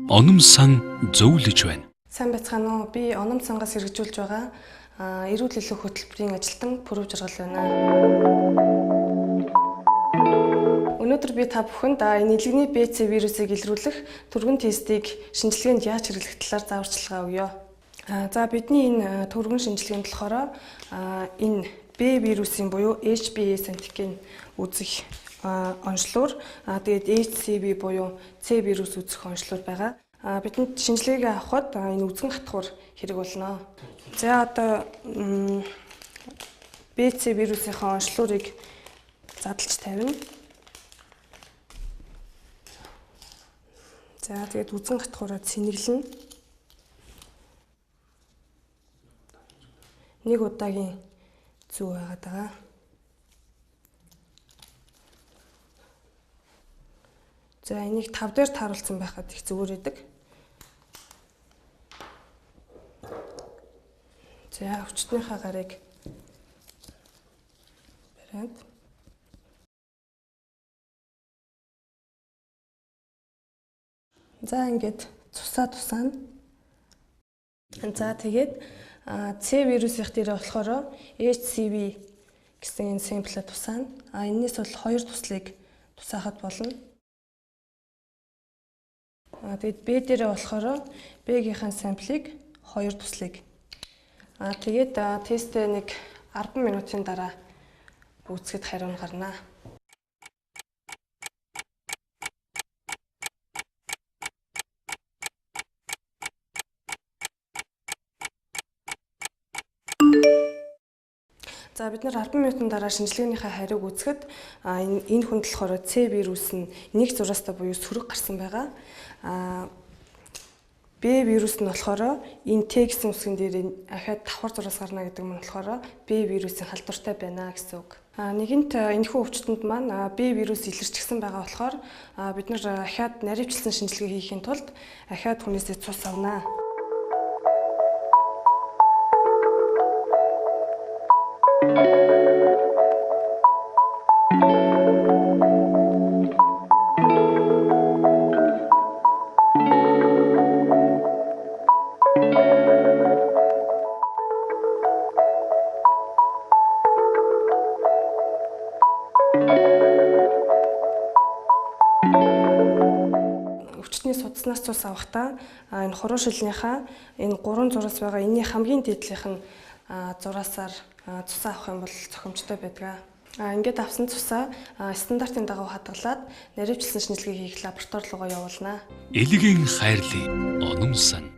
Оном сан зөвлөж байна. Сайн байцгаана уу? Би оном сангаас хэрэгжүүлж байгаа эрүүл илүү хөтөлбөрийн ажилтан Пүрэв Жаргал байна. Өнөөдөр би та бүхэнд нийлэгний БЦ вирусыг илрүүлэх түргэн тестийг шинжилгээнд яаж хэрэглэх талаар зааварчилгаа өгье. За бидний энэ түргэн шинжилгээнд болохоор энэ B вирусын буюу HbA антиген үзэх онцлогоор тэгээд HCV буюу C вирус үзэх онцлогоор байгаа. Бидэнд шинжилгээгээ авахад энэ үзгэн хатгуур хэрэг болно. За одоо BC вирусынхаа онцлогыг задлж тавина. За тэгээд үзгэн хатгуураа сэнэглэн нэг удаагийн зүү байгаад байгаа. За энийг 5 дээр тааруулсан байхад их зүгээр байдаг. За өвчтнийхаа гарыг бариад. За ингээд тусаана. За тэгээд C вирусынх дээр болохоор HCV гэсэн энэ сэмплэ тусаана. Энэс бол 2 туслыг тусаахад болно. Тэгээд B дээр болохоор B-ийн самплыг 2 туслыг. Тэгээд тестээ нэг 10 минутын дараа үүсгэхэд хариу нь гарна. За бид нар 10 минутын дараа шинжилгээнийхээ хариуг үзэхэд энэ хүнд болохоор C вирус нь нэг зураастай буюу сөрөг гарсан байгаа. B вирус нь болохоор энэ T гэсэн үсгэн дээр ахаад давхар зураас гарна гэдэг нь болохоор B вирусын халдвартай байна гэсэн үг. Нэгэнт энэхүү өвчтөнд маань B вирус илэрчихсэн байгаа болохоор бид нар ахаад наривчлсан шинжилгээ хийхийн тулд ахаад хүнээсээ цус авнаа. Өвчтний судаснаас цус авахдаа энэ хуруу шилнийхаа энэ 3 зураас байгаа энэний хамгийн дээдлийнх нь зураасаар цусаа авах юм бол зохимжтой байдаг. Ингээд авсан цусаа стандартын дагуу хадгалаад наривчлсан шинжилгээ хийх лаборатори руугаа явуулнаа. Элгийн хайрлын оном сан.